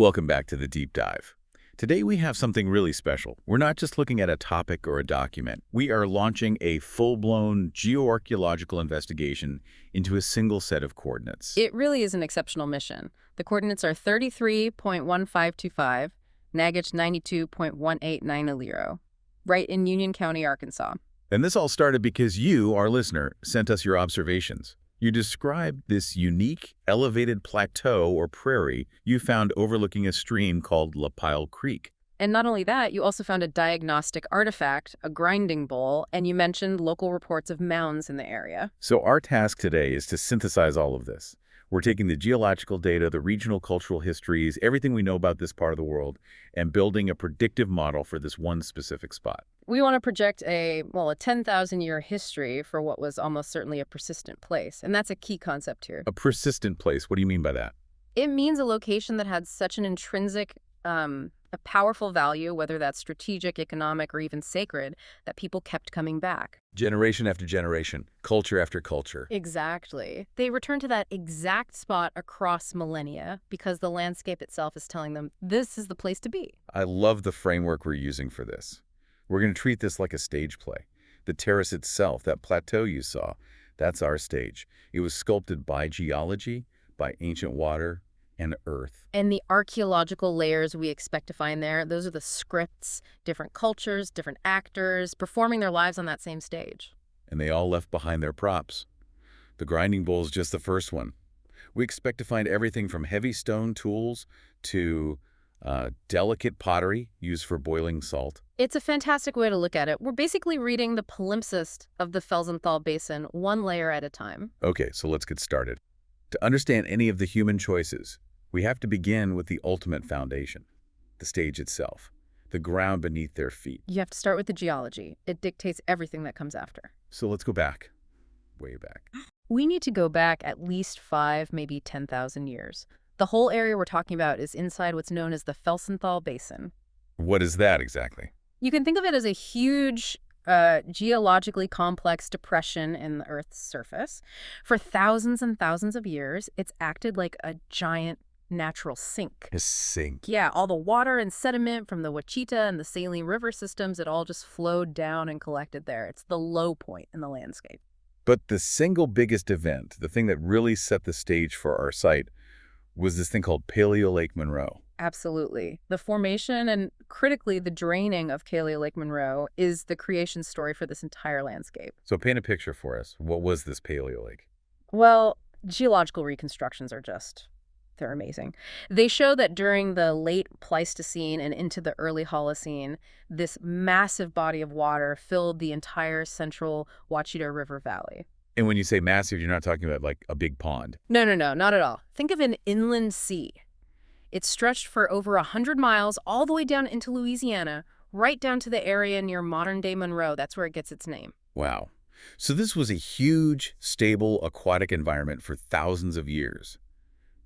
Welcome back to the Deep Dive. Today we have something really special. We're not just looking at a topic or a document. We are launching a full-blown geoarchaeological investigation into a single set of coordinates. It really is an exceptional mission. The coordinates are 33.1525, Nagich 92.189 right in Union County, Arkansas. And this all started because you, our listener, sent us your observations. You described this unique, elevated plateau or prairie you found overlooking a stream called Lapile Creek. And not only that, you also found a diagnostic artifact, a grinding bowl, and you mentioned local reports of mounds in the area. So our task today is to synthesize all of this. We're taking the geological data, the regional cultural histories, everything we know about this part of the world, and building a predictive model for this one specific spot. We want to project a 10,000-year history for what was almost certainly a persistent place. And that's a key concept here. A persistent place, what do you mean by that? It means a location that had such an intrinsic, a powerful value, whether that's strategic, economic, or even sacred, that people kept coming back. Generation after generation, culture after culture. Exactly. They return to that exact spot across millennia because the landscape itself is telling them this is the place to be. I love the framework we're using for this. We're going to treat this like a stage play. The terrace itself, that plateau you saw, that's our stage. It was sculpted by geology, by ancient water, and earth. And the archaeological layers we expect to find there, those are the scripts, different cultures, different actors, performing their lives on that same stage. And they all left behind their props. The grinding bowl is just the first one. We expect to find everything from heavy stone tools to delicate pottery used for boiling salt. It's a fantastic way to look at it. We're basically reading the palimpsest of the Felsenthal Basin, one layer at a time. Okay, so let's get started. To understand any of the human choices, we have to begin with the ultimate foundation, the stage itself, the ground beneath their feet. You have to start with the geology. It dictates everything that comes after. So let's go back, way back. We need to go back at least 5, maybe 10,000 years. The whole area we're talking about is inside what's known as the Felsenthal Basin. What is that exactly? You can think of it as a huge, geologically complex depression in the Earth's surface. For thousands and thousands of years, it's acted like a giant natural sink. A sink. Yeah, all the water and sediment from the Ouachita and the Saline River systems, it all just flowed down and collected there. It's the low point in the landscape. But the single biggest event, the thing that really set the stage for our site, was this thing called Paleolake Monroe. Absolutely. The formation and critically the draining of Paleolake Monroe is the creation story for this entire landscape. So paint a picture for us. What was this Paleolake? Well, geological reconstructions are they're amazing. They show that during the late Pleistocene and into the early Holocene, this massive body of water filled the entire central Ouachita River Valley. And when you say massive, you're not talking about like a big pond. No, not at all. Think of an inland sea. It stretched for over 100 miles all the way down into Louisiana, right down to the area near modern-day Monroe. That's where it gets its name. Wow. So this was a huge, stable, aquatic environment for thousands of years.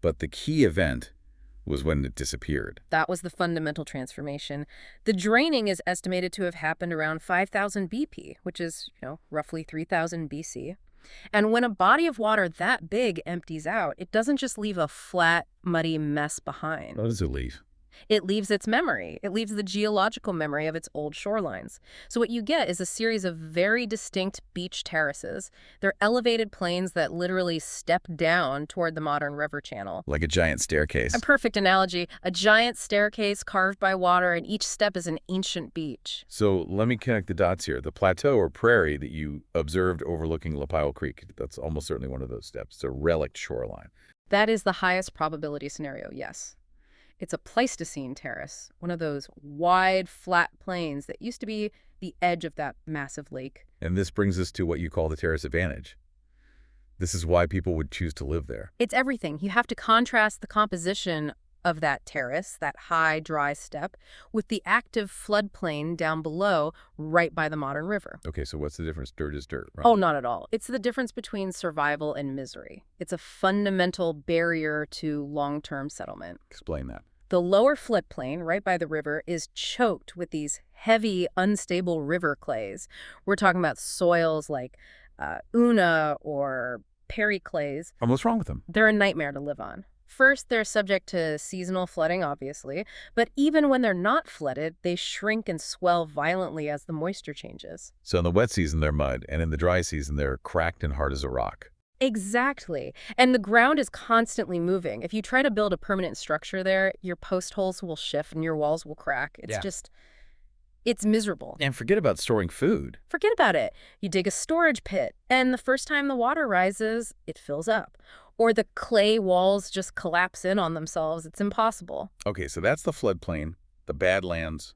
But the key event was when it disappeared. That was the fundamental transformation. The draining is estimated to have happened around 5,000 BP, which is, roughly 3,000 BC. And when a body of water that big empties out, it doesn't just leave a flat, muddy mess behind. What does it leave? It leaves its memory. It leaves the geological memory of its old shorelines. So what you get is a series of very distinct beach terraces. They're elevated plains that literally step down toward the modern river channel. Like a giant staircase. A perfect analogy. A giant staircase carved by water, and each step is an ancient beach. So let me connect the dots here. The plateau or prairie that you observed overlooking Lapile Creek, that's almost certainly one of those steps. It's a relict shoreline. That is the highest probability scenario, yes. It's a Pleistocene terrace, one of those wide, flat plains that used to be the edge of that massive lake. And this brings us to what you call the terrace advantage. This is why people would choose to live there. It's everything. You have to contrast the composition of that terrace, that high, dry step, with the active floodplain down below, right by the modern river. Okay, so what's the difference? Dirt is dirt, right? Oh, not at all. It's the difference between survival and misery. It's a fundamental barrier to long-term settlement. Explain that. The lower floodplain, right by the river, is choked with these heavy, unstable river clays. We're talking about soils like Una or Perry clays. What's wrong with them? They're a nightmare to live on. First, they're subject to seasonal flooding, obviously, but even when they're not flooded, they shrink and swell violently as the moisture changes. So in the wet season, they're mud, and in the dry season, they're cracked and hard as a rock. Exactly. And the ground is constantly moving. If you try to build a permanent structure there, your post holes will shift and your walls will crack. Yeah. It's miserable. And forget about storing food. Forget about it. You dig a storage pit, and the first time the water rises, it fills up. Or the clay walls just collapse in on themselves. It's impossible. Okay, so that's the floodplain, the badlands.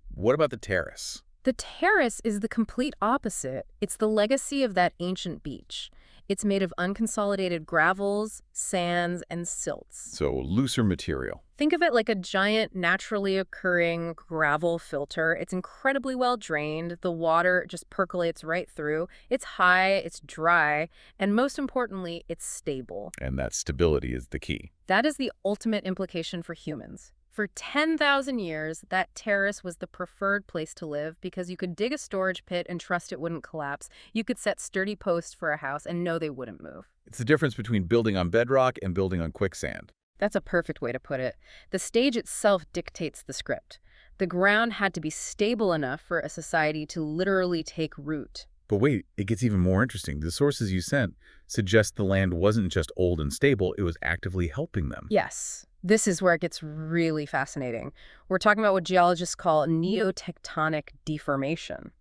What about the terrace? The terrace is the complete opposite. It's the legacy of that ancient beach. It's made of unconsolidated gravels, sands, and silts. So looser material. Think of it like a giant, naturally occurring gravel filter. It's incredibly well drained. The water just percolates right through. It's high, it's dry, and most importantly, it's stable. And that stability is the key. That is the ultimate implication for humans. For 10,000 years, that terrace was the preferred place to live because you could dig a storage pit and trust it wouldn't collapse. You could set sturdy posts for a house and know they wouldn't move. It's the difference between building on bedrock and building on quicksand. That's a perfect way to put it. The stage itself dictates the script. The ground had to be stable enough for a society to literally take root. But wait, it gets even more interesting. The sources you sent suggest the land wasn't just old and stable, it was actively helping them. Yes. This is where it gets really fascinating. We're talking about what geologists call neotectonic deformation.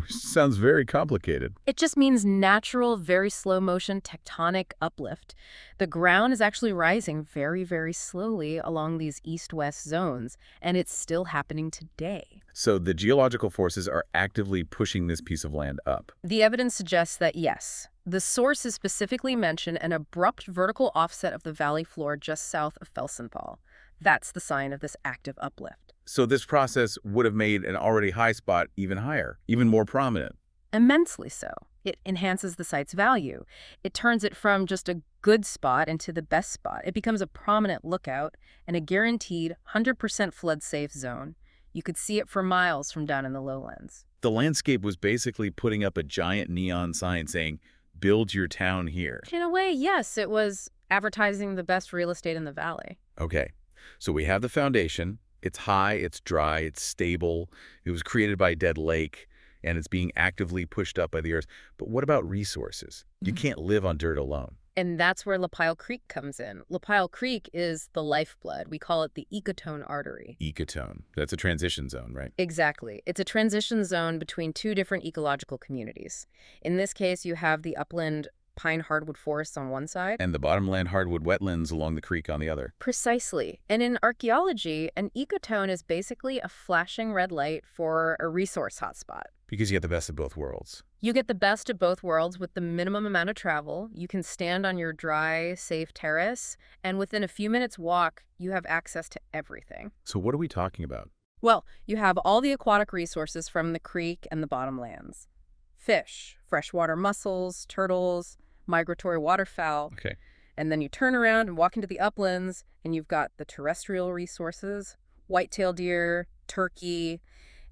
Sounds very complicated. It just means natural, very slow motion tectonic uplift. The ground is actually rising very, very slowly along these east-west zones, and it's still happening today. So the geological forces are actively pushing this piece of land up. The evidence suggests that yes. The sources specifically mention an abrupt vertical offset of the valley floor just south of Felsenthal. That's the sign of this active uplift. So this process would have made an already high spot even higher, even more prominent. Immensely so. It enhances the site's value. It turns it from just a good spot into the best spot. It becomes a prominent lookout and a guaranteed 100% flood-safe zone. You could see it for miles from down in the lowlands. The landscape was basically putting up a giant neon sign saying, "Build your town here." In a way, yes, it was advertising the best real estate in the valley. Okay, so we have the foundation. It's high, it's dry, it's stable. It was created by a dead lake, and it's being actively pushed up by the earth. But what about resources? You can't live on dirt alone. And that's where Lapile Creek comes in. Lapile Creek is the lifeblood. We call it the ecotone artery. Ecotone. That's a transition zone, right? Exactly. It's a transition zone between two different ecological communities. In this case, you have the upland pine hardwood forests on one side. And the bottomland hardwood wetlands along the creek on the other. Precisely. And in archaeology, an ecotone is basically a flashing red light for a resource hotspot. Because you get the best of both worlds. You get the best of both worlds with the minimum amount of travel. You can stand on your dry, safe terrace, and within a few minutes' walk, you have access to everything. So what are we talking about? Well, you have all the aquatic resources from the creek and the bottomlands. Fish, freshwater mussels, turtles, migratory waterfowl. Okay. And then you turn around and walk into the uplands, and you've got the terrestrial resources, white-tailed deer, turkey,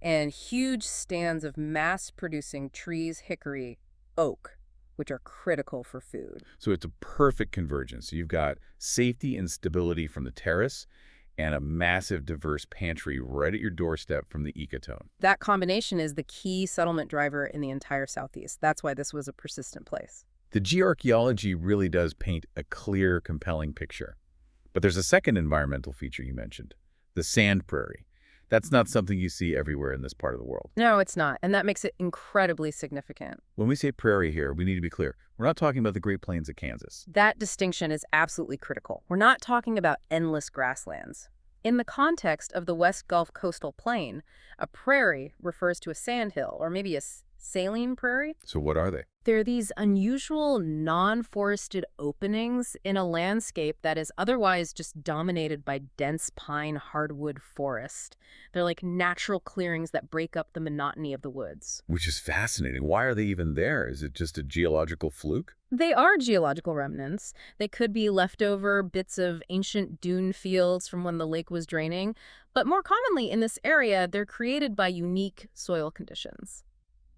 and huge stands of mass-producing trees, hickory, oak, which are critical for food. So it's a perfect convergence. You've got safety and stability from the terrace and a massive diverse pantry right at your doorstep from the ecotone. That combination is the key settlement driver in the entire Southeast. That's why this was a persistent place. The geoarchaeology really does paint a clear, compelling picture. But there's a second environmental feature you mentioned, the sand prairie. That's not something you see everywhere in this part of the world. No, it's not, and that makes it incredibly significant. When we say prairie here, we need to be clear. We're not talking about the Great Plains of Kansas. That distinction is absolutely critical. We're not talking about endless grasslands. In the context of the West Gulf coastal plain, a prairie refers to a sandhill, or maybe a saline prairie. So what are they? They're these unusual, non-forested openings in a landscape that is otherwise just dominated by dense pine hardwood forest. They're like natural clearings that break up the monotony of the woods. Which is fascinating. Why are they even there? Is it just a geological fluke? They are geological remnants. They could be leftover bits of ancient dune fields from when the lake was draining. But more commonly in this area, they're created by unique soil conditions.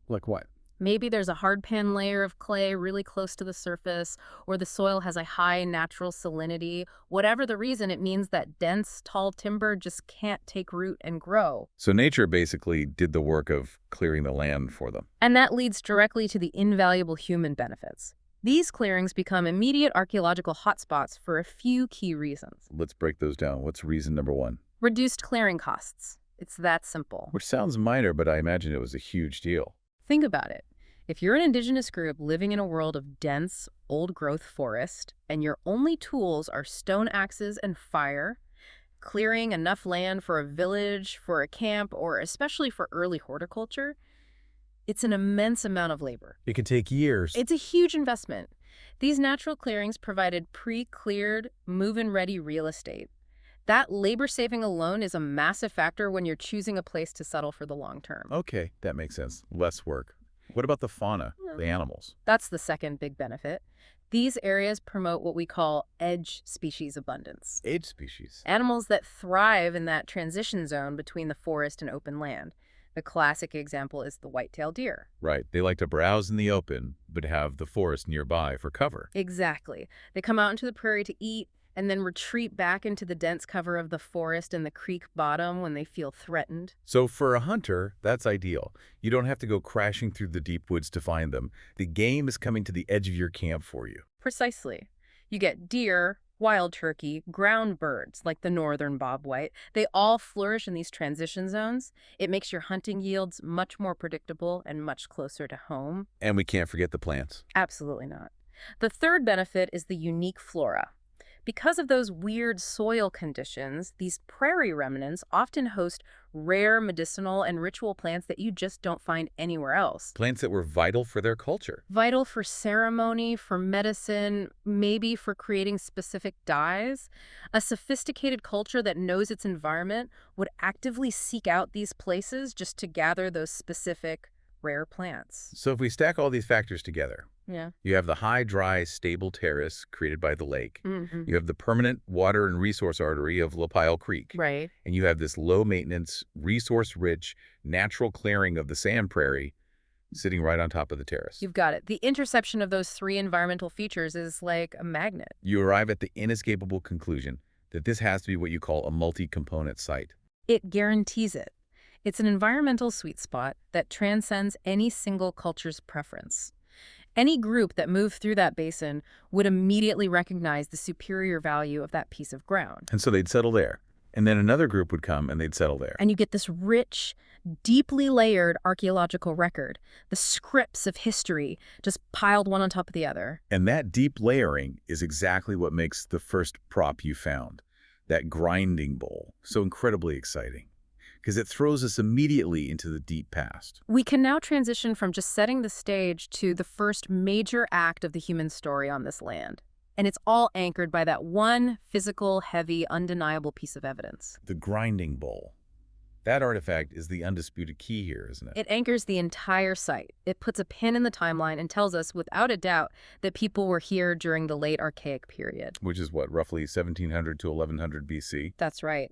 Like what? Maybe there's a hardpan layer of clay really close to the surface, or the soil has a high natural salinity. Whatever the reason, it means that dense, tall timber just can't take root and grow. So nature basically did the work of clearing the land for them. And that leads directly to the invaluable human benefits. These clearings become immediate archaeological hotspots for a few key reasons. Let's break those down. What's reason number one? Reduced clearing costs. It's that simple. Which sounds minor, but I imagine it was a huge deal. Think about it. If you're an indigenous group living in a world of dense, old-growth forest, and your only tools are stone axes and fire, clearing enough land for a village, for a camp, or especially for early horticulture, it's an immense amount of labor. It could take years. It's a huge investment. These natural clearings provided pre-cleared, move-in-ready real estate. That labor saving alone is a massive factor when you're choosing a place to settle for the long term. Okay, that makes sense. Less work. What about the fauna, the animals? That's the second big benefit. These areas promote what we call edge species abundance. Edge species. Animals that thrive in that transition zone between the forest and open land. The classic example is the white-tailed deer. Right. They like to browse in the open, but have the forest nearby for cover. Exactly. They come out into the prairie to eat, and then retreat back into the dense cover of the forest and the creek bottom when they feel threatened. So for a hunter, that's ideal. You don't have to go crashing through the deep woods to find them. The game is coming to the edge of your camp for you. Precisely. You get deer, wild turkey, ground birds like the northern bobwhite. They all flourish in these transition zones. It makes your hunting yields much more predictable and much closer to home. And we can't forget the plants. Absolutely not. The third benefit is the unique flora. Because of those weird soil conditions, these prairie remnants often host rare medicinal and ritual plants that you just don't find anywhere else. Plants that were vital for their culture. Vital for ceremony, for medicine, maybe for creating specific dyes. A sophisticated culture that knows its environment would actively seek out these places just to gather those specific rare plants. So if we stack all these factors together, Yeah. you have the high, dry, stable terrace created by the lake. Mm-hmm. You have the permanent water and resource artery of Lapile Creek. Right. And you have this low-maintenance, resource-rich, natural clearing of the sand prairie sitting right on top of the terrace. You've got it. The intersection of those three environmental features is like a magnet. You arrive at the inescapable conclusion that this has to be what you call a multi-component site. It guarantees it. It's an environmental sweet spot that transcends any single culture's preference. Any group that moved through that basin would immediately recognize the superior value of that piece of ground. And so they'd settle there. And then another group would come and they'd settle there. And you get this rich, deeply layered archaeological record, the scripts of history just piled one on top of the other. And that deep layering is exactly what makes the first prop you found, that grinding bowl, so incredibly exciting. Because it throws us immediately into the deep past. We can now transition from just setting the stage to the first major act of the human story on this land. And it's all anchored by that one physical, heavy, undeniable piece of evidence. The grinding bowl. That artifact is the undisputed key here, isn't it? It anchors the entire site. It puts a pin in the timeline and tells us without a doubt that people were here during the late Archaic period. Which is what, roughly 1700 to 1100 BC? That's right.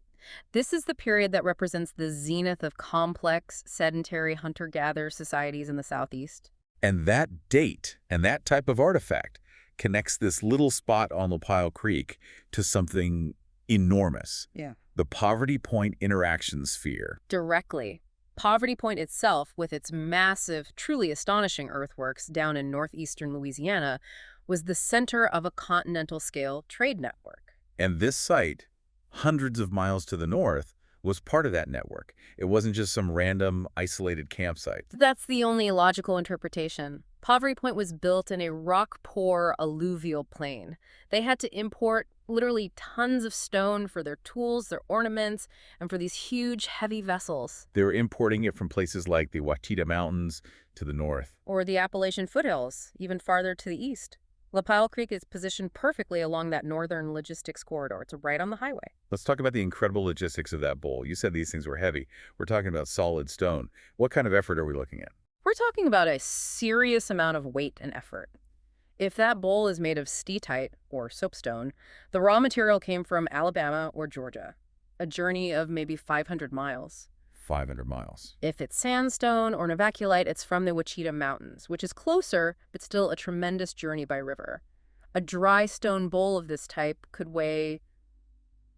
This is the period that represents the zenith of complex, sedentary hunter-gatherer societies in the Southeast. And that date and that type of artifact connects this little spot on Lapile Creek to something enormous. Yeah. The Poverty Point interaction sphere. Directly. Poverty Point itself, with its massive, truly astonishing earthworks down in northeastern Louisiana, was the center of a continental-scale trade network. And this site, hundreds of miles to the north, was part of that network. It wasn't just some random, isolated campsite. That's the only logical interpretation. Poverty Point was built in a rock-poor alluvial plain. They had to import literally tons of stone for their tools, their ornaments, and for these huge, heavy vessels. They were importing it from places like the Ouachita Mountains to the north. Or the Appalachian foothills, even farther to the east. Lapile Creek is positioned perfectly along that northern logistics corridor. It's right on the highway. Let's talk about the incredible logistics of that bowl. You said these things were heavy. We're talking about solid stone. What kind of effort are we looking at? We're talking about a serious amount of weight and effort. If that bowl is made of steatite, or soapstone, the raw material came from Alabama or Georgia, a journey of maybe 500 miles. 500 miles. If it's sandstone or novaculite, it's from the Ouachita Mountains, which is closer, but still a tremendous journey by river. A dry stone bowl of this type could weigh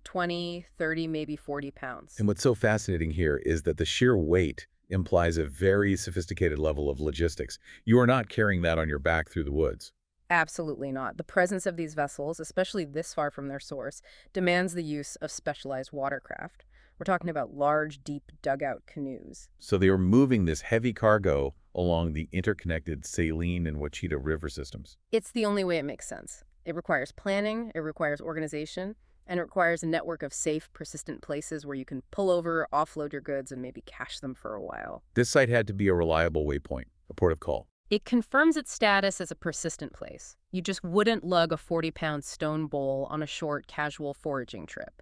20, 30, maybe 40 pounds. And what's so fascinating here is that the sheer weight implies a very sophisticated level of logistics. You are not carrying that on your back through the woods. Absolutely not. The presence of these vessels, especially this far from their source, demands the use of specialized watercraft. We're talking about large, deep dugout canoes. So they are moving this heavy cargo along the interconnected Saline and Ouachita River systems. It's the only way it makes sense. It requires planning, it requires organization, and it requires a network of safe, persistent places where you can pull over, offload your goods, and maybe cache them for a while. This site had to be a reliable waypoint, a port of call. It confirms its status as a persistent place. You just wouldn't lug a 40-pound stone bowl on a short, casual foraging trip.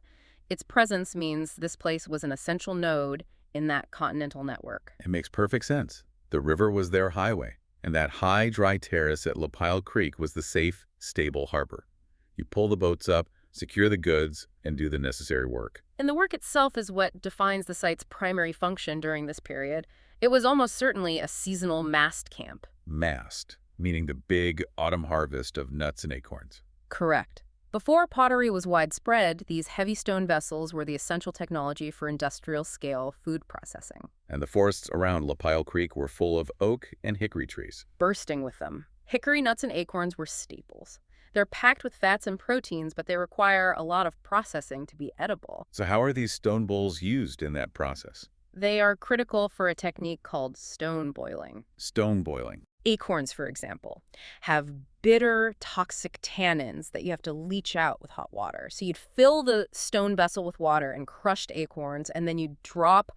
Its presence means this place was an essential node in that continental network. It makes perfect sense. The river was their highway, and that high, dry terrace at Lapile Creek was the safe, stable harbor. You pull the boats up, secure the goods, and do the necessary work. And the work itself is what defines the site's primary function during this period. It was almost certainly a seasonal mast camp. Mast, meaning the big autumn harvest of nuts and acorns. Correct. Before pottery was widespread, these heavy stone vessels were the essential technology for industrial-scale food processing. And the forests around Lapile Creek were full of oak and hickory trees. Bursting with them. Hickory nuts and acorns were staples. They're packed with fats and proteins, but they require a lot of processing to be edible. So how are these stone bowls used in that process? They are critical for a technique called stone boiling. Stone boiling. Acorns, for example, have bitter, toxic tannins that you have to leach out with hot water. So you'd fill the stone vessel with water and crushed acorns, and then you'd drop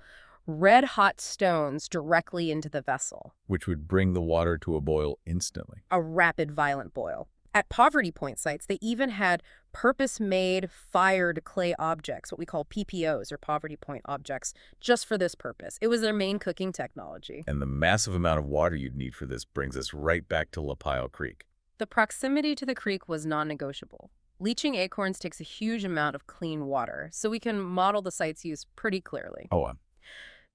red-hot stones directly into the vessel. Which would bring the water to a boil instantly. A rapid, violent boil. At poverty point sites, they even had purpose-made fired clay objects, what we call PPOs, or poverty point objects, just for this purpose. It was their main cooking technology. And the massive amount of water you'd need for this brings us right back to Lapile Creek. The proximity to the creek was non-negotiable. Leaching acorns takes a huge amount of clean water, so we can model the site's use pretty clearly.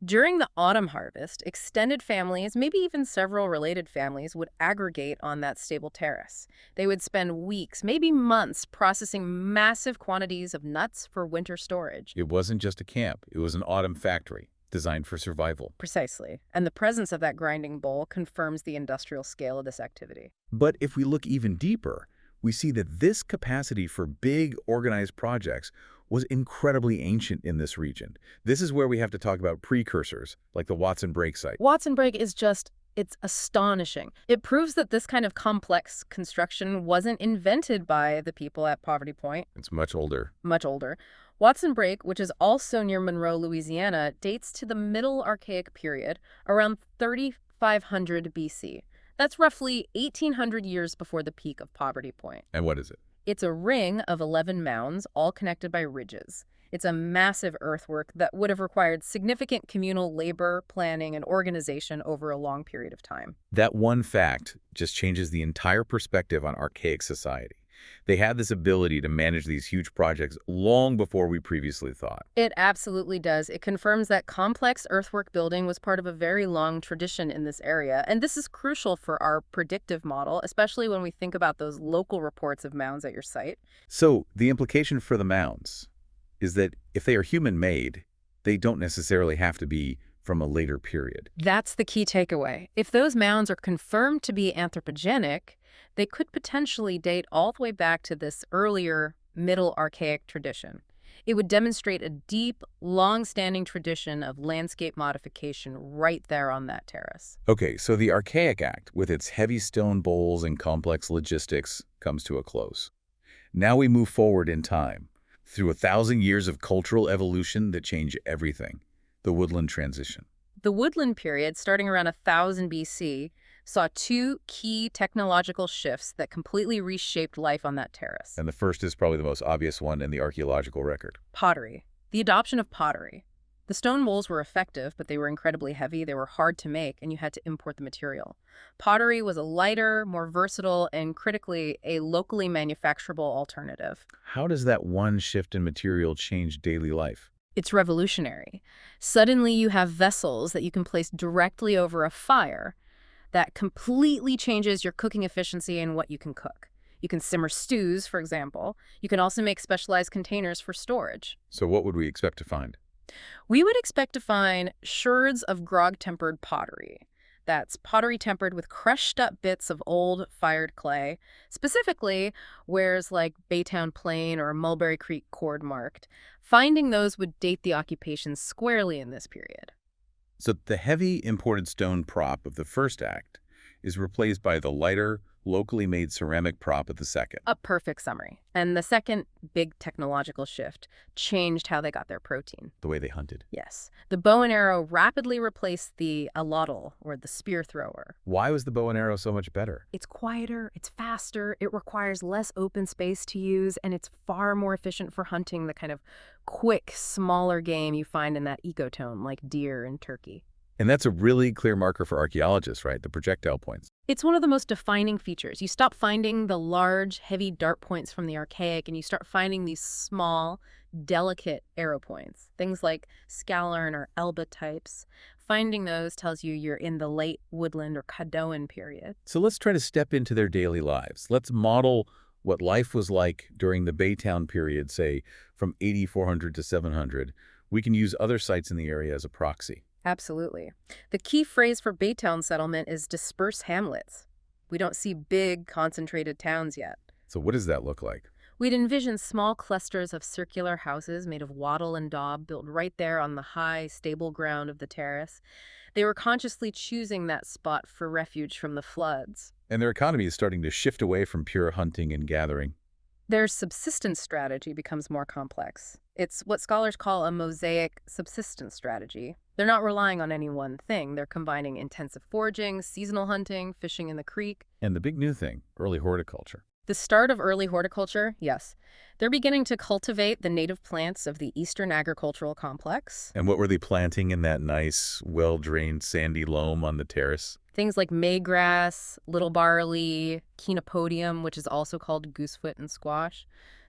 During the autumn harvest, extended families, maybe even several related families, would aggregate on that stable terrace. They would spend weeks, maybe months, processing massive quantities of nuts for winter storage. It wasn't just a camp. It was an autumn factory designed for survival. Precisely. And the presence of that grinding bowl confirms the industrial scale of this activity. But if we look even deeper, we see that this capacity for big, organized projects was incredibly ancient in this region. This is where we have to talk about precursors, like the Watson Brake site. Watson Brake is it's astonishing. It proves that this kind of complex construction wasn't invented by the people at Poverty Point. It's much older. Much older. Watson Brake, which is also near Monroe, Louisiana, dates to the Middle Archaic period, around 3500 BC. That's roughly 1800 years before the peak of Poverty Point. And what is it? It's a ring of 11 mounds, all connected by ridges. It's a massive earthwork that would have required significant communal labor, planning, and organization over a long period of time. That one fact just changes the entire perspective on archaic society. They had this ability to manage these huge projects long before we previously thought. It absolutely does. It confirms that complex earthwork building was part of a very long tradition in this area. And this is crucial for our predictive model, especially when we think about those local reports of mounds at your site. So the implication for the mounds is that if they are human-made, they don't necessarily have to be from a later period. That's the key takeaway. If those mounds are confirmed to be anthropogenic, they could potentially date all the way back to this earlier Middle Archaic tradition. It would demonstrate a deep, long-standing tradition of landscape modification right there on that terrace. Okay, so the Archaic Act, with its heavy stone bowls and complex logistics, comes to a close. Now we move forward in time, through 1,000 years of cultural evolution that change everything, the woodland transition. The woodland period, starting around 1000 BC, saw two key technological shifts that completely reshaped life on that terrace. And the first is probably the most obvious one in the archaeological record. Pottery. The adoption of pottery. The stone bowls were effective, but they were incredibly heavy, they were hard to make, and you had to import the material. Pottery was a lighter, more versatile, and critically, a locally manufacturable alternative. How does that one shift in material change daily life? It's revolutionary. Suddenly you have vessels that you can place directly over a fire that completely changes your cooking efficiency and what you can cook. You can simmer stews, for example. You can also make specialized containers for storage. So what would we expect to find? We would expect to find sherds of grog-tempered pottery. That's pottery tempered with crushed up bits of old fired clay, specifically wares like Baytown Plain or Mulberry Creek cord marked. Finding those would date the occupation squarely in this period. So the heavy imported stone prop of the first act is replaced by the lighter, locally made ceramic prop of the second. A perfect summary. And the second big technological shift changed how they got their protein. The way they hunted. Yes. The bow and arrow rapidly replaced the allotl, or the spear thrower. Why was the bow and arrow so much better? It's quieter, it's faster, it requires less open space to use, and it's far more efficient for hunting the kind of quick, smaller game you find in that ecotone, like deer and turkey. And that's a really clear marker for archaeologists, right? The projectile points. It's one of the most defining features. You stop finding the large, heavy dart points from the archaic, and you start finding these small, delicate arrow points, things like scalern or elba types. Finding those tells you you're in the late woodland or Caddoan period. So let's try to step into their daily lives. Let's model what life was like during the Baytown period, say from 8400 to 700. We can use other sites in the area as a proxy. Absolutely. The key phrase for Baytown settlement is dispersed hamlets. We don't see big, concentrated towns yet. So what does that look like? We'd envision small clusters of circular houses made of wattle and daub built right there on the high, stable ground of the terrace. They were consciously choosing that spot for refuge from the floods. And their economy is starting to shift away from pure hunting and gathering. Their subsistence strategy becomes more complex. It's what scholars call a mosaic subsistence strategy. They're not relying on any one thing. They're combining intensive foraging, seasonal hunting, fishing in the creek. And the big new thing, early horticulture. The start of early horticulture, yes. They're beginning to cultivate the native plants of the Eastern agricultural complex. And what were they planting in that nice, well-drained sandy loam on the terrace? Things like maygrass, little barley, chenopodium, which is also called goosefoot and squash.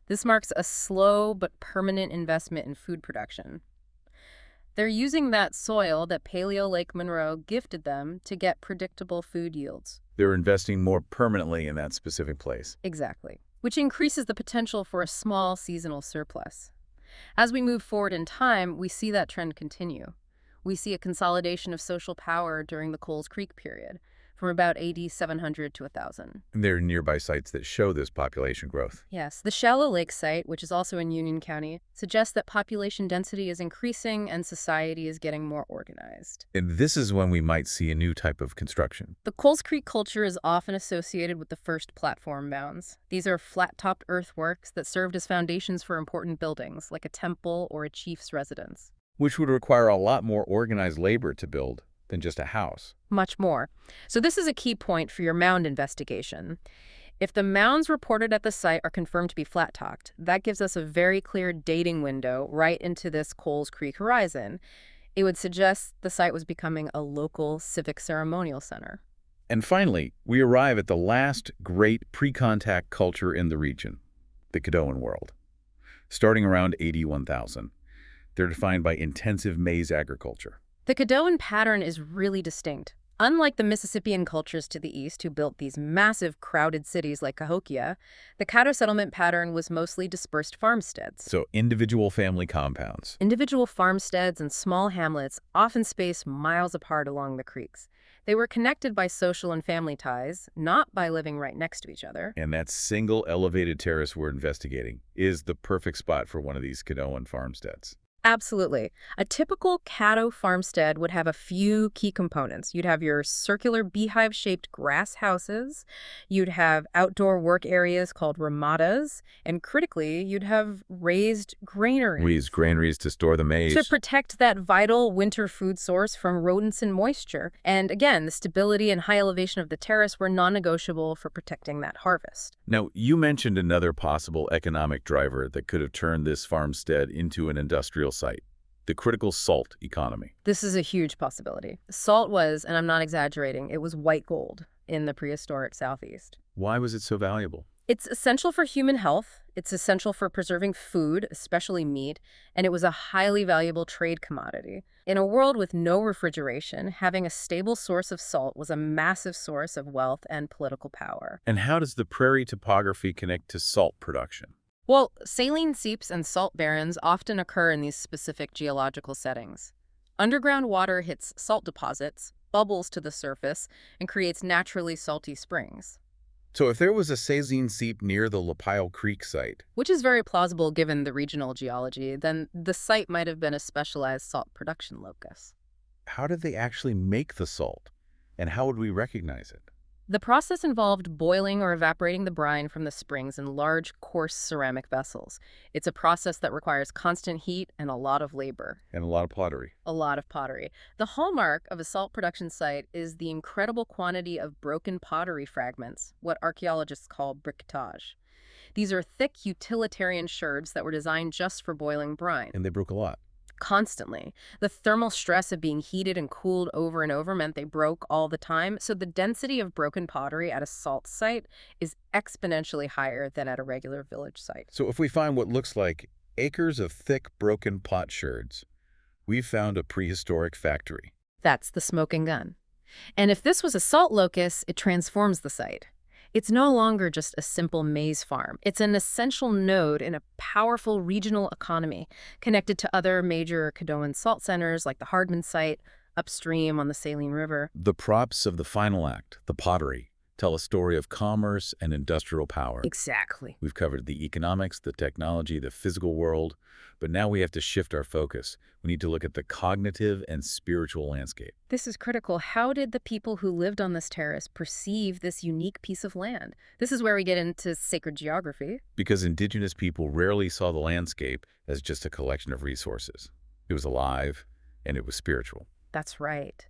This marks a slow but permanent investment in food production. They're using that soil that Paleolake Monroe gifted them to get predictable food yields. They're investing more permanently in that specific place. Exactly. Which increases the potential for a small seasonal surplus. As we move forward in time, we see that trend continue. We see a consolidation of social power during the Coles Creek period, from about AD 700 to 1000. And there are nearby sites that show this population growth. Yes, the Shallow Lake site, which is also in Union County, suggests that population density is increasing and society is getting more organized. And this is when we might see a new type of construction. The Coles Creek culture is often associated with the first platform mounds. These are flat-topped earthworks that served as foundations for important buildings, like a temple or a chief's residence. Which would require a lot more organized labor to build than just a house. Much more. So this is a key point for your mound investigation. If the mounds reported at the site are confirmed to be flat-topped, that gives us a very clear dating window right into this Coles Creek horizon. It would suggest the site was becoming a local civic ceremonial center. And finally, we arrive at the last great pre-contact culture in the region, the Caddoan world. Starting around AD 1000, they're defined by intensive maize agriculture. The Caddoan pattern is really distinct. Unlike the Mississippian cultures to the east who built these massive crowded cities like Cahokia, the Caddo settlement pattern was mostly dispersed farmsteads. So individual family compounds. Individual farmsteads and small hamlets often spaced miles apart along the creeks. They were connected by social and family ties, not by living right next to each other. And that single elevated terrace we're investigating is the perfect spot for one of these Caddoan farmsteads. Absolutely. A typical Caddo farmstead would have a few key components. You'd have your circular beehive-shaped grass houses. You'd have outdoor work areas called ramadas. And critically, you'd have raised granaries. Raised granaries to store the maize. To protect that vital winter food source from rodents and moisture. And again, the stability and high elevation of the terrace were non-negotiable for protecting that harvest. Now, you mentioned another possible economic driver that could have turned this farmstead into an industrial site, the critical salt economy. This is a huge possibility. Salt was, and I'm not exaggerating, it was white gold in the prehistoric Southeast. Why was it so valuable? It's essential for human health, it's essential for preserving food, especially meat, and it was a highly valuable trade commodity. In a world with no refrigeration, having a stable source of salt was a massive source of wealth and political power. And how does the prairie topography connect to salt production? Well, saline seeps and salt barrens often occur in these specific geological settings. Underground water hits salt deposits, bubbles to the surface, and creates naturally salty springs. So if there was a saline seep near the Lapile Creek site, Which is very plausible given the regional geology, then the site might have been a specialized salt production locus. how did they actually make the salt? And how would we recognize it? The process involved boiling or evaporating the brine from the springs in large, coarse ceramic vessels. It's a process that requires constant heat and a lot of labor. And a lot of pottery. A lot of pottery. The hallmark of a salt production site is the incredible quantity of broken pottery fragments, what archaeologists call briquetage. These are thick utilitarian sherds that were designed just for boiling brine. And they broke a lot. Constantly. The thermal stress of being heated and cooled over and over meant they broke all the time, so the density of broken pottery at a salt site is exponentially higher than at a regular village site. So if we find what looks like acres of thick broken pot sherds, we've found a prehistoric factory. That's the smoking gun. And if this was a salt locus, it transforms the site. It's no longer just a simple maize farm. It's an essential node in a powerful regional economy connected to other major Caddoan salt centers like the Hardman site upstream on the Saline River. The props of the final act, the pottery, tell a story of commerce and industrial power. Exactly. We've covered the economics, the technology, the physical world, but now we have to shift our focus. We need to look at the cognitive and spiritual landscape. This is critical. How did the people who lived on this terrace perceive this unique piece of land? This is where we get into sacred geography. Because indigenous people rarely saw the landscape as just a collection of resources. It was alive, and it was spiritual. That's right.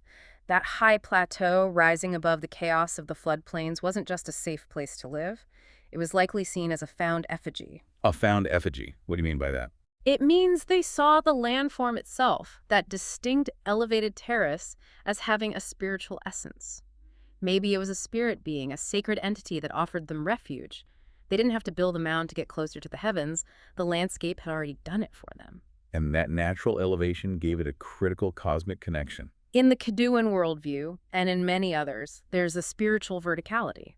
That high plateau rising above the chaos of the floodplains wasn't just a safe place to live. It was likely seen as a found effigy. A found effigy. What do you mean by that? It means they saw the landform itself, that distinct elevated terrace, as having a spiritual essence. Maybe it was a spirit being, a sacred entity that offered them refuge. They didn't have to build a mound to get closer to the heavens. The landscape had already done it for them. And that natural elevation gave it a critical cosmic connection. In the Caddoan worldview, and in many others, there's a spiritual verticality.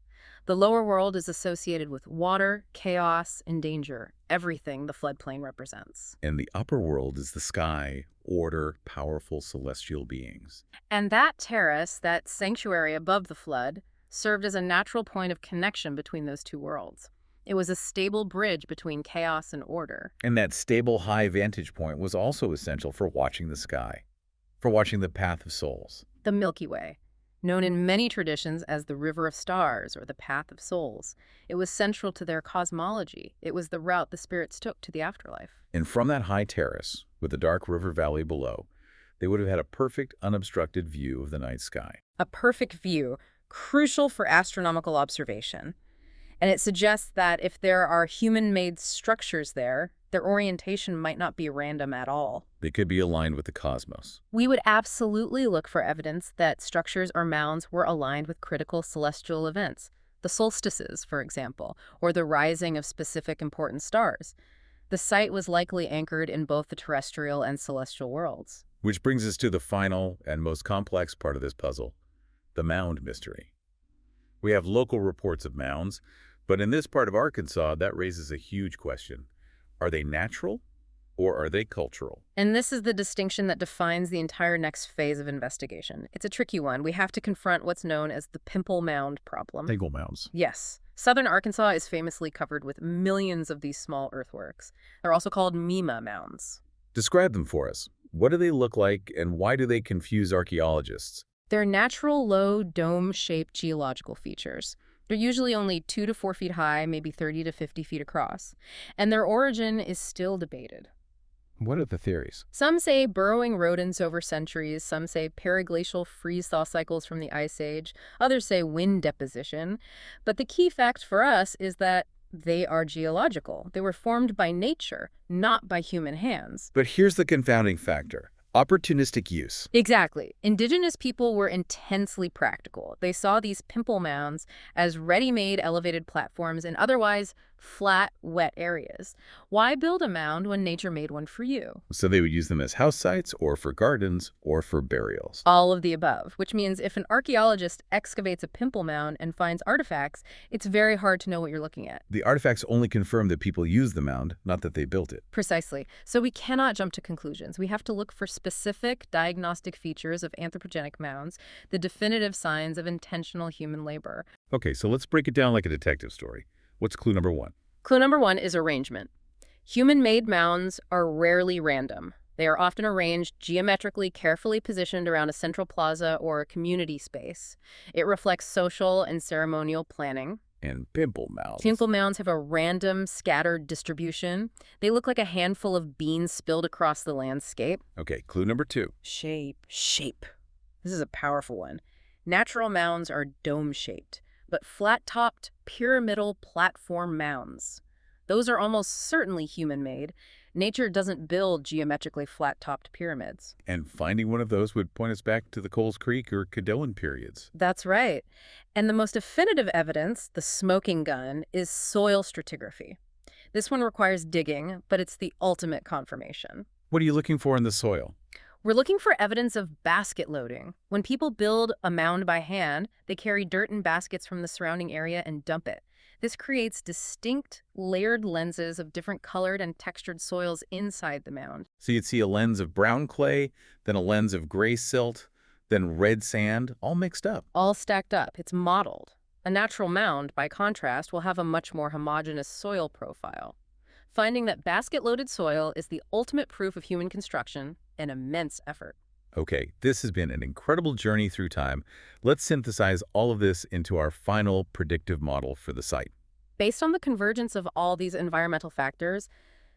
The lower world is associated with water, chaos, and danger, everything the floodplain represents. And the upper world is the sky, order, powerful celestial beings. And that terrace, that sanctuary above the flood, served as a natural point of connection between those two worlds. It was a stable bridge between chaos and order. And that stable high vantage point was also essential for watching the sky, for watching the path of souls. The Milky Way, known in many traditions as the River of Stars or the Path of Souls. It was central to their cosmology. It was the route the spirits took to the afterlife. And from that high terrace, with the dark river valley below, they would have had a perfect, unobstructed view of the night sky. A perfect view, crucial for astronomical observation. And it suggests that if there are human-made structures there, their orientation might not be random at all. They could be aligned with the cosmos. We would absolutely look for evidence that structures or mounds were aligned with critical celestial events, the solstices, for example, or the rising of specific important stars. The site was likely anchored in both the terrestrial and celestial worlds. Which brings us to the final and most complex part of this puzzle, the mound mystery. We have local reports of mounds, but in this part of Arkansas, that raises a huge question. Are they natural or are they cultural? And this is the distinction that defines the entire next phase of investigation. It's a tricky one. We have to confront what's known as the pimple mound problem. Single mounds. Yes. Southern Arkansas is famously covered with millions of these small earthworks. They're also called Mima mounds. Describe them for us. What do they look like and why do they confuse archaeologists? They're natural, low, dome-shaped geological features. They're usually only 2 to 4 feet high, maybe 30 to 50 feet across, and their origin is still debated. What are the theories? Some say burrowing rodents over centuries, some say periglacial freeze-thaw cycles from the Ice Age, others say wind deposition, but the key fact for us is that they are geological. They were formed by nature, not by human hands. But here's the confounding factor. Opportunistic use. Exactly. Indigenous people were intensely practical. They saw these pimple mounds as ready-made elevated platforms in otherwise flat, wet areas. Why build a mound when nature made one for you? So they would use them as house sites or for gardens or for burials. All of the above, which means if an archaeologist excavates a pimple mound and finds artifacts, it's very hard to know what you're looking at. The artifacts only confirm that people used the mound, not that they built it. Precisely. So we cannot jump to conclusions. We have to look for specific diagnostic features of anthropogenic mounds, the definitive signs of intentional human labor. Okay, so let's break it down like a detective story. What's clue number 1? Clue number 1 is arrangement. Human-made mounds are rarely random. They are often arranged geometrically carefully positioned around a central plaza or a community space. It reflects social and ceremonial planning. And pimple mounds. Pimple mounds have a random, scattered distribution. They look like a handful of beans spilled across the landscape. Okay, clue number 2. Shape. This is a powerful one. Natural mounds are dome-shaped, but flat-topped, pyramidal platform mounds. Those are almost certainly human-made. Nature doesn't build geometrically flat-topped pyramids. And finding one of those would point us back to the Coles Creek or Caddoan periods. That's right. And the most definitive evidence, the smoking gun, is soil stratigraphy. This one requires digging, but it's the ultimate confirmation. What are you looking for in the soil? We're looking for evidence of basket loading. When people build a mound by hand, they carry dirt in baskets from the surrounding area and dump it. This creates distinct, layered lenses of different colored and textured soils inside the mound. So you'd see a lens of brown clay, then a lens of gray silt, then red sand, all mixed up. All stacked up. It's modeled. A natural mound, by contrast, will have a much more homogeneous soil profile. Finding that basket-loaded soil is the ultimate proof of human construction, an immense effort. Okay, this has been an incredible journey through time. Let's synthesize all of this into our final predictive model for the site. Based on the convergence of all these environmental factors,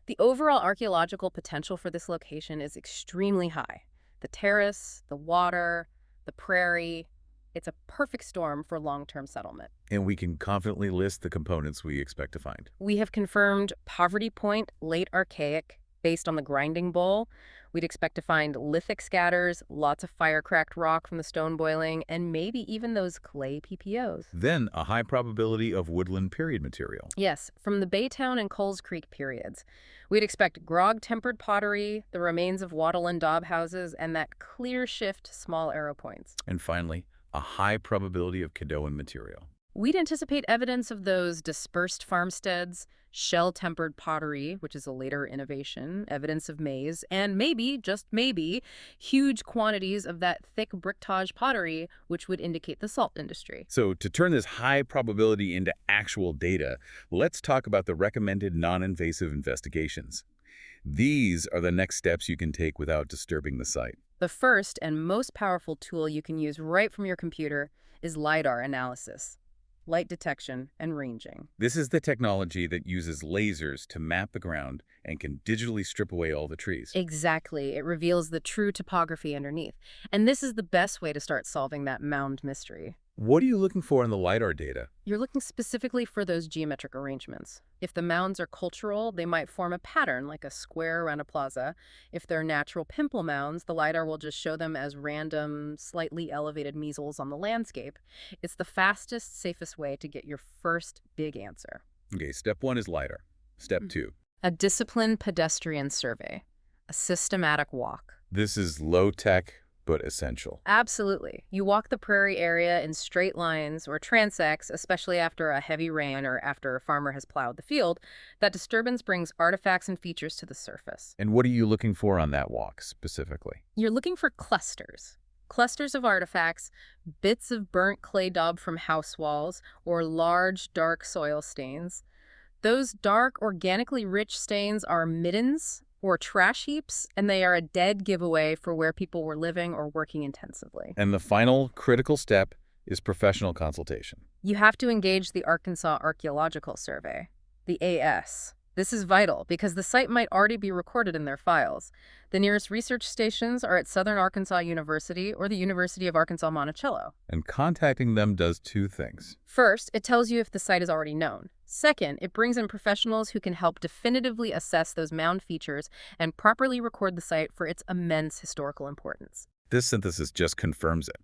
the overall archaeological potential for this location is extremely high. The terrace, the water, the prairie, it's a perfect storm for long-term settlement. And we can confidently list the components we expect to find. We have confirmed poverty point, late archaic, based on the grinding bowl. We'd expect to find lithic scatters, lots of fire-cracked rock from the stone boiling, and maybe even those clay PPOs. Then a high probability of woodland period material. Yes, from the Baytown and Coles Creek periods. We'd expect grog-tempered pottery, the remains of wattle and daub houses, and that clear shift to small arrow points. And finally, a high probability of Caddoan material. We'd anticipate evidence of those dispersed farmsteads, shell-tempered pottery, which is a later innovation, evidence of maize, and maybe, just maybe, huge quantities of that thick briquetage pottery, which would indicate the salt industry. So to turn this high probability into actual data, let's talk about the recommended non-invasive investigations. These are the next steps you can take without disturbing the site. The first and most powerful tool you can use right from your computer is LiDAR analysis. Light detection and ranging. This is the technology that uses lasers to map the ground and can digitally strip away all the trees. Exactly. It reveals the true topography underneath. And this is the best way to start solving that mound mystery. What are you looking for in the LiDAR data? You're looking specifically for those geometric arrangements. If the mounds are cultural, they might form a pattern like a square around a plaza. If they're natural pimple mounds, the LiDAR will just show them as random, slightly elevated measles on the landscape. It's the fastest, safest way to get your first big answer. Okay, step 1 is LiDAR. Step 2. A disciplined pedestrian survey. A systematic walk. This is low-tech, but essential. Absolutely. You walk the prairie area in straight lines or transects, especially after a heavy rain or after a farmer has plowed the field. That disturbance brings artifacts and features to the surface. And what are you looking for on that walk, specifically? You're looking for clusters. Clusters of artifacts, bits of burnt clay daub from house walls, or large, dark soil stains. Those dark, organically rich stains are middens or trash heaps, and they are a dead giveaway for where people were living or working intensively. And the final critical step is professional consultation. You have to engage the Arkansas Archaeological Survey, the AS. This is vital because the site might already be recorded in their files. The nearest research stations are at Southern Arkansas University or the University of Arkansas Monticello. And contacting them does two things. First, it tells you if the site is already known. Second, it brings in professionals who can help definitively assess those mound features and properly record the site for its immense historical importance. This synthesis just confirms it.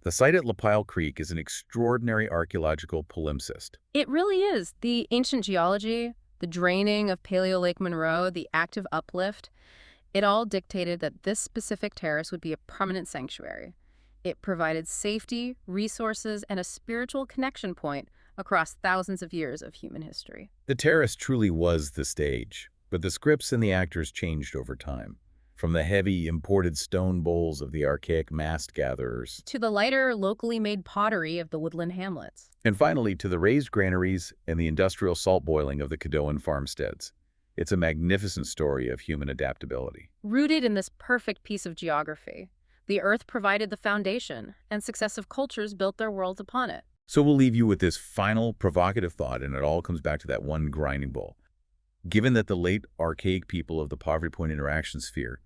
The site at Lapile Creek is an extraordinary archaeological palimpsest. It really is. The ancient geology, the draining of Paleolake Monroe, the active uplift, it all dictated that this specific terrace would be a permanent sanctuary. It provided safety, resources, and a spiritual connection point across thousands of years of human history. The terrace truly was the stage, but the scripts and the actors changed over time. From the heavy, imported stone bowls of the archaic mast gatherers, To the lighter, locally made pottery of the woodland hamlets. and finally to the raised granaries and the industrial salt boiling of the Caddoan farmsteads. It's a magnificent story of human adaptability. Rooted in this perfect piece of geography, the earth provided the foundation, and successive cultures built their worlds upon it. So we'll leave you with this final provocative thought, and it all comes back to that one grinding bowl. Given that the late archaic people of the Poverty Point interaction sphere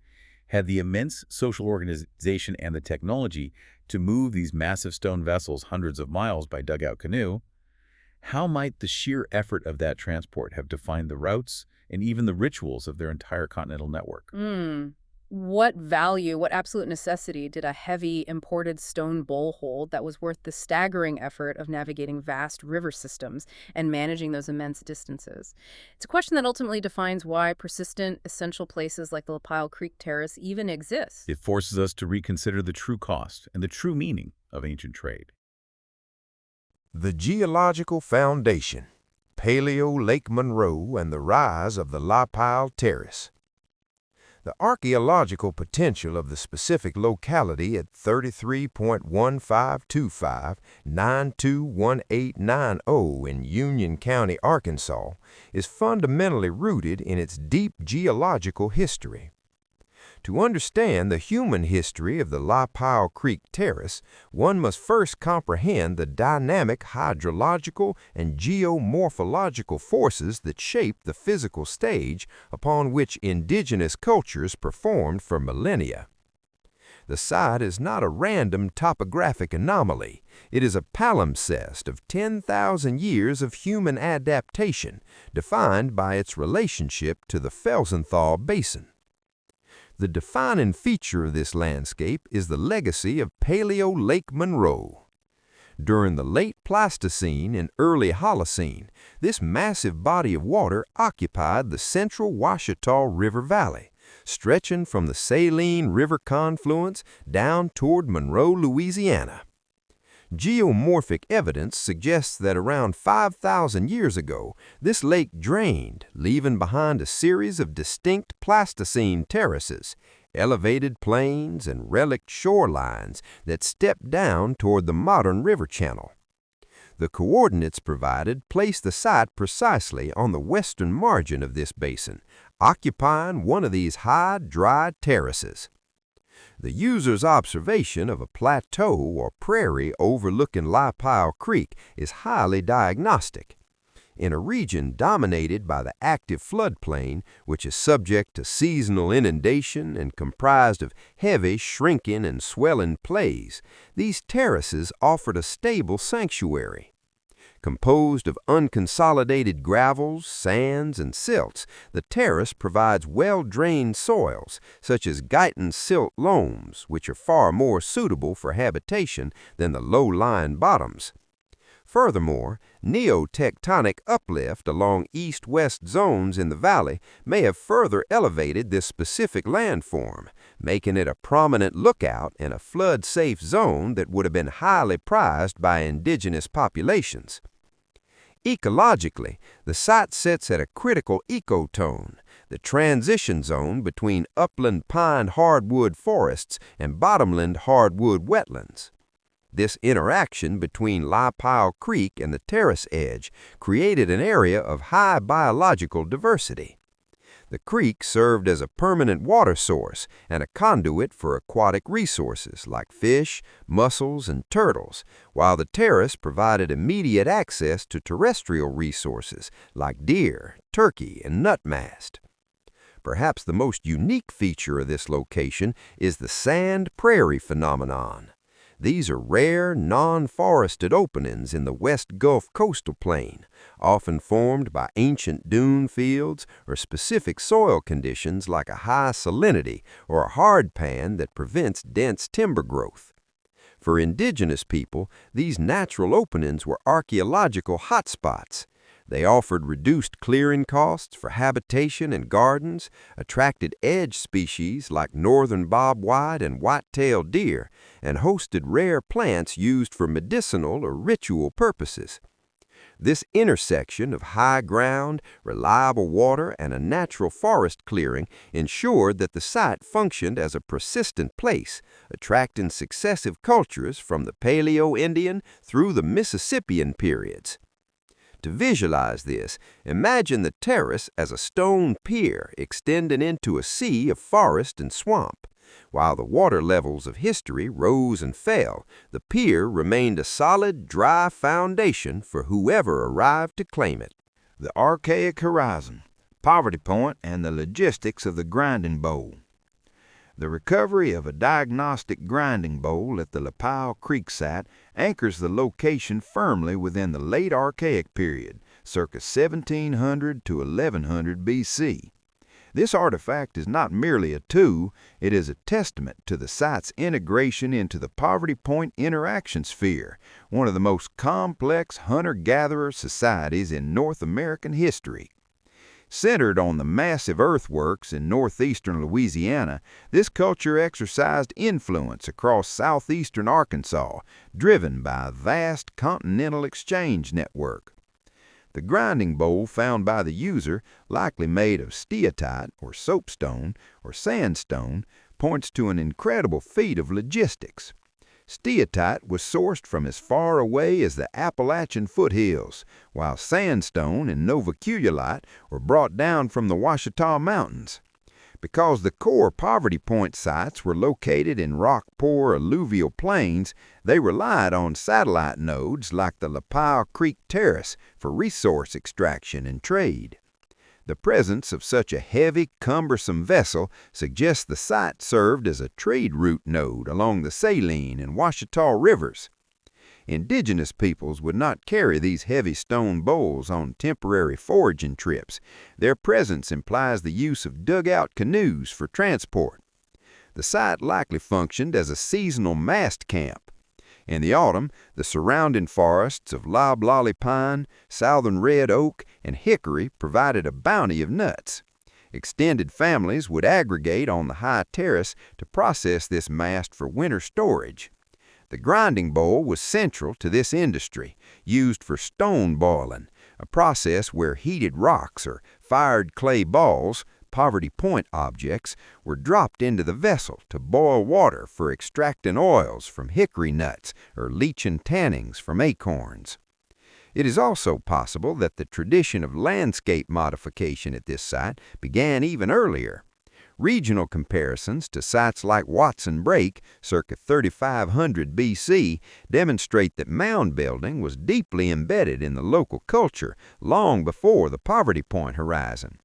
had the immense social organization and the technology to move these massive stone vessels hundreds of miles by dugout canoe, how might the sheer effort of that transport have defined the routes and even the rituals of their entire continental network? What value, what absolute necessity did a heavy imported stone bowl hold that was worth the staggering effort of navigating vast river systems and managing those immense distances? It's a question that ultimately defines why persistent, essential places like the Lapile Creek Terrace even exist. It forces us to reconsider the true cost and the true meaning of ancient trade. The Geological Foundation, Paleolake Monroe, and the rise of the Lapile Terrace. The archaeological potential of the specific locality at 33.1525-921890 in Union County, Arkansas, is fundamentally rooted in its deep geological history. To understand the human history of the Lapile Creek Terrace, one must first comprehend the dynamic hydrological and geomorphological forces that shape the physical stage upon which indigenous cultures performed for millennia. The site is not a random topographic anomaly. It is a palimpsest of 10,000 years of human adaptation, defined by its relationship to the Felsenthal Basin. The defining feature of this landscape is the legacy of Paleolake Monroe. During the late Pleistocene and early Holocene, this massive body of water occupied the central Ouachita River Valley, stretching from the Saline River confluence down toward Monroe, Louisiana. Geomorphic evidence suggests that around 5,000 years ago, this lake drained, leaving behind a series of distinct Pleistocene terraces, elevated plains, and relict shorelines that stepped down toward the modern river channel. The coordinates provided place the site precisely on the western margin of this basin, occupying one of these high, dry terraces. The user's observation of a plateau or prairie overlooking Lapile Creek is highly diagnostic. In a region dominated by the active floodplain, which is subject to seasonal inundation and comprised of heavy, shrinking, and swelling plays, these terraces offered a stable sanctuary. Composed of unconsolidated gravels, sands, and silts, the terrace provides well-drained soils, such as Guyton silt loams, which are far more suitable for habitation than the low-lying bottoms. Furthermore, neotectonic uplift along east-west zones in the valley may have further elevated this specific landform, making it a prominent lookout and a flood-safe zone that would have been highly prized by indigenous populations. Ecologically, the site sits at a critical ecotone, the transition zone between upland pine hardwood forests and bottomland hardwood wetlands. This interaction between Lapile Creek and the terrace edge created an area of high biological diversity. The creek served as a permanent water source and a conduit for aquatic resources like fish, mussels, and turtles, while the terrace provided immediate access to terrestrial resources like deer, turkey, and nutmast. Perhaps the most unique feature of this location is the sand prairie phenomenon. These are rare, non-forested openings in the West Gulf coastal plain, often formed by ancient dune fields or specific soil conditions like a high salinity or a hard pan that prevents dense timber growth. For indigenous people, these natural openings were archaeological hotspots. They offered reduced clearing costs for habitation and gardens, attracted edge species like northern bobwhite and white-tailed deer, and hosted rare plants used for medicinal or ritual purposes. This intersection of high ground, reliable water, and a natural forest clearing ensured that the site functioned as a persistent place, attracting successive cultures from the Paleo-Indian through the Mississippian periods. To visualize this, imagine the terrace as a stone pier extending into a sea of forest and swamp. While the water levels of history rose and fell, the pier remained a solid, dry foundation for whoever arrived to claim it. The archaic horizon, poverty point, and the logistics of the grinding bowl. The recovery of a diagnostic grinding bowl at the Lapile Creek site anchors the location firmly within the late Archaic period, circa 1700 to 1100 BC. This artifact is not merely a tool, it is a testament to the site's integration into the poverty point interaction sphere, one of the most complex hunter-gatherer societies in North American history. Centered on the massive earthworks in northeastern Louisiana, this culture exercised influence across southeastern Arkansas, driven by a vast continental exchange network. The grinding bowl found by the user, likely made of steatite or soapstone or sandstone, points to an incredible feat of logistics. Steatite was sourced from as far away as the Appalachian foothills, while sandstone and novaculite were brought down from the Ouachita Mountains. Because the core poverty point sites were located in rock-poor alluvial plains, they relied on satellite nodes like the Lapile Creek Terrace for resource extraction and trade. The presence of such a heavy, cumbersome vessel suggests the site served as a trade route node along the Saline and Ouachita rivers. Indigenous peoples would not carry these heavy stone bowls on temporary foraging trips. Their presence implies the use of dugout canoes for transport. The site likely functioned as a seasonal mast camp. In the autumn, the surrounding forests of loblolly pine, southern red oak, and hickory provided a bounty of nuts. Extended families would aggregate on the high terrace to process this mast for winter storage. The grinding bowl was central to this industry, used for stone boiling, a process where heated rocks or fired clay balls, poverty point objects, were dropped into the vessel to boil water for extracting oils from hickory nuts or leaching tannins from acorns. It is also possible that the tradition of landscape modification at this site began even earlier. Regional comparisons to sites like Watson Break, circa 3500 BC, demonstrate that mound building was deeply embedded in the local culture long before the poverty point horizon.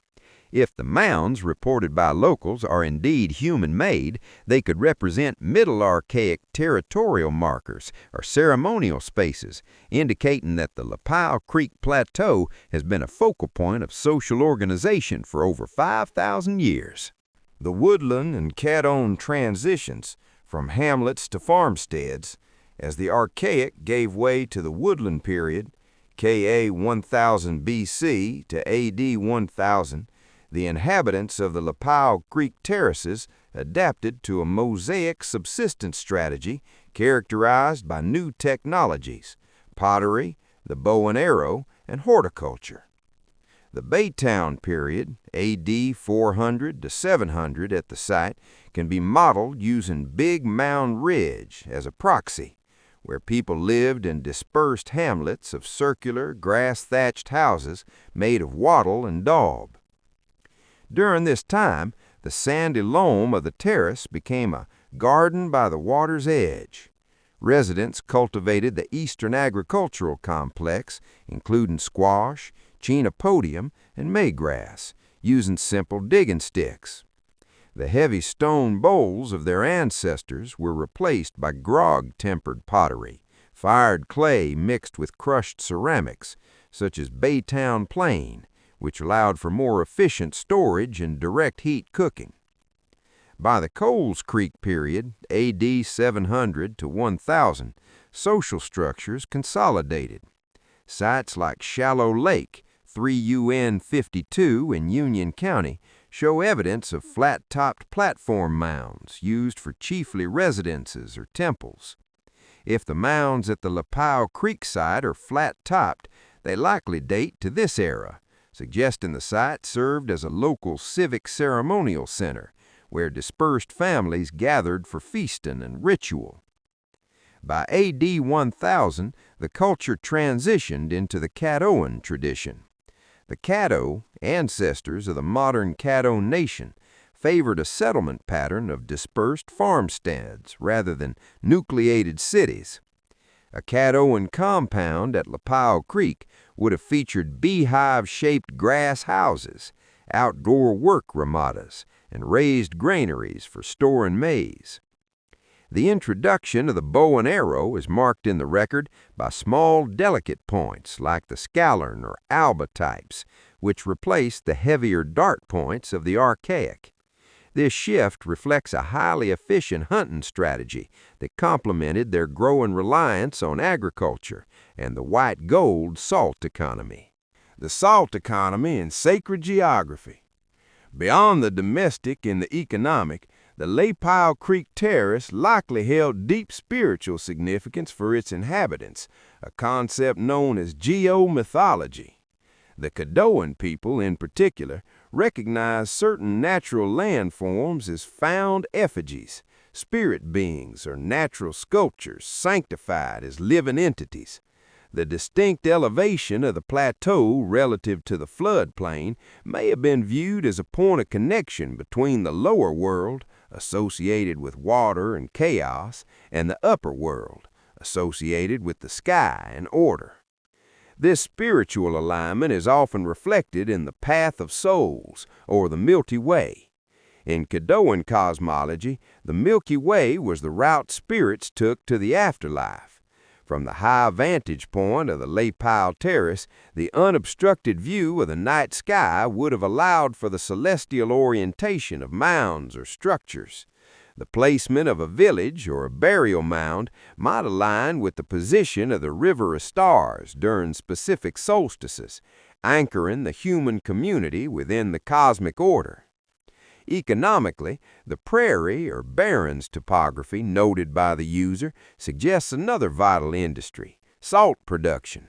If the mounds reported by locals are indeed human-made, they could represent Middle Archaic territorial markers or ceremonial spaces, indicating that the Lapile Creek Plateau has been a focal point of social organization for over 5,000 years. The woodland and cadone transitions from hamlets to farmsteads as the Archaic gave way to the woodland period, Ka 1000 BC to AD 1000, the inhabitants of the Lapile Creek terraces adapted to a mosaic subsistence strategy characterized by new technologies, pottery, the bow and arrow, and horticulture. The Baytown period, AD 400 to 700 at the site, can be modeled using Big Mound Ridge as a proxy, where people lived in dispersed hamlets of circular, grass-thatched houses made of wattle and daub. During this time, the sandy loam of the terrace became a garden by the water's edge. Residents cultivated the eastern agricultural complex, including squash, chenopodium, and maygrass, using simple digging sticks. The heavy stone bowls of their ancestors were replaced by grog-tempered pottery, fired clay mixed with crushed ceramics, such as Baytown Plain, which allowed for more efficient storage and direct heat cooking. By the Coles Creek period, AD 700 to 1000, social structures consolidated. Sites like Shallow Lake, 3UN 52 in Union County, show evidence of flat-topped platform mounds used for chiefly residences or temples. If the mounds at the Lapile Creek site are flat-topped, they likely date to this era, suggesting the site served as a local civic ceremonial center, where dispersed families gathered for feasting and ritual. By AD 1000, the culture transitioned into the Caddoan tradition. The Caddo, ancestors of the modern Caddo Nation, favored a settlement pattern of dispersed farmsteads rather than nucleated cities. A Caddoan compound at Lapile Creek would have featured beehive-shaped grass houses, outdoor work ramadas, and raised granaries for storing maize. The introduction of the bow and arrow is marked in the record by small, delicate points like the scalern or alba types, which replaced the heavier dart points of the archaic. This shift reflects a highly efficient hunting strategy that complemented their growing reliance on agriculture and the white gold salt economy. The salt economy and sacred geography. Beyond the domestic and the economic, the Lapile Creek Terrace likely held deep spiritual significance for its inhabitants, a concept known as geomythology. The Caddoan people, in particular, recognized certain natural landforms as found effigies, spirit beings or natural sculptures sanctified as living entities. The distinct elevation of the plateau relative to the floodplain may have been viewed as a point of connection between the lower world, associated with water and chaos, and the upper world, associated with the sky and order. This spiritual alignment is often reflected in the path of souls, or the Milky Way. In Caddoan cosmology, the Milky Way was the route spirits took to the afterlife. From the high vantage point of the Lapile Terrace, the unobstructed view of the night sky would have allowed for the celestial orientation of mounds or structures. The placement of a village or a burial mound might align with the position of the river of stars during specific solstices, anchoring the human community within the cosmic order. Economically, the prairie or barrens topography noted by the user suggests another vital industry, salt production.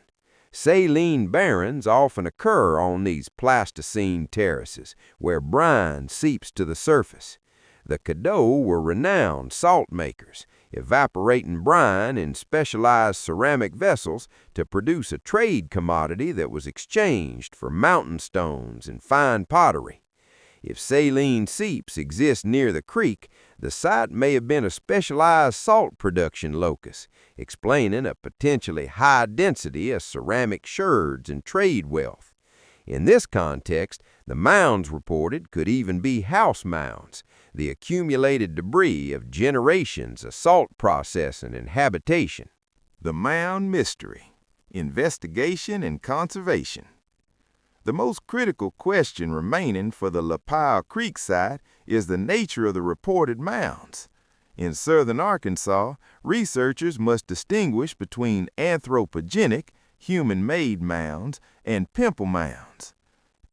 Saline barrens often occur on these Pleistocene terraces, where brine seeps to the surface. The Caddo were renowned salt makers, evaporating brine in specialized ceramic vessels to produce a trade commodity that was exchanged for mountain stones and fine pottery. If saline seeps exist near the creek, the site may have been a specialized salt production locus, explaining a potentially high density of ceramic sherds and trade wealth. In this context, the mounds reported could even be house mounds, the accumulated debris of generations of salt processing and habitation. The mound mystery, investigation and conservation. The most critical question remaining for the Lapile Creek site is the nature of the reported mounds. In southern Arkansas, researchers must distinguish between anthropogenic, human-made mounds, and pimple mounds.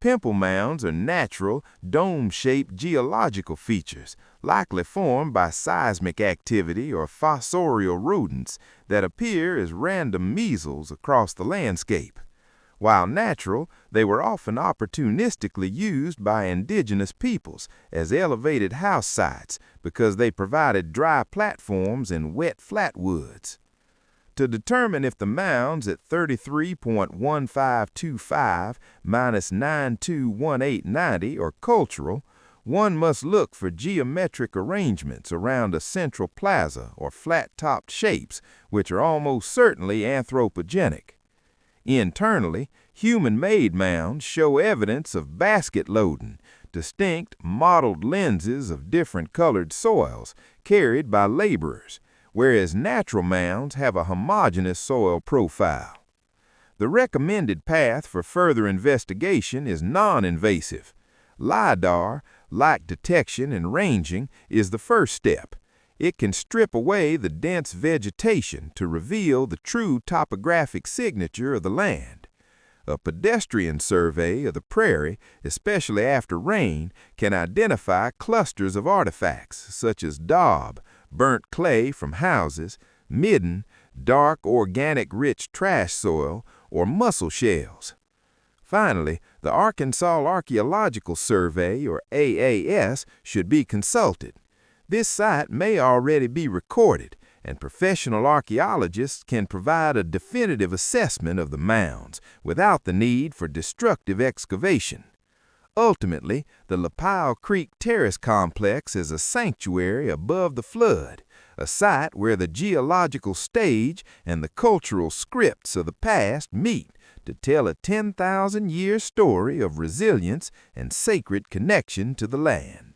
Pimple mounds are natural, dome-shaped geological features, likely formed by seismic activity or fossorial rodents that appear as random measles across the landscape. While natural, they were often opportunistically used by indigenous peoples as elevated house sites because they provided dry platforms and wet flatwoods. To determine if the mounds at 33.1525 minus 921890 are cultural, one must look for geometric arrangements around a central plaza or flat-topped shapes, which are almost certainly anthropogenic. Internally, human-made mounds show evidence of basket loading, distinct mottled lenses of different colored soils carried by laborers, whereas natural mounds have a homogeneous soil profile. The recommended path for further investigation is non-invasive. LIDAR, light detection and ranging, is the first step. It can strip away the dense vegetation to reveal the true topographic signature of the land. A pedestrian survey of the prairie, especially after rain, can identify clusters of artifacts such as daub, burnt clay from houses, midden, dark organic-rich trash soil, or mussel shells. Finally, the Arkansas Archaeological Survey, or AAS, should be consulted. This site may already be recorded, and professional archaeologists can provide a definitive assessment of the mounds without the need for destructive excavation. Ultimately, the Lapile Creek Terrace complex is a sanctuary above the flood, a site where the geological stage and the cultural scripts of the past meet to tell a 10,000-year story of resilience and sacred connection to the land.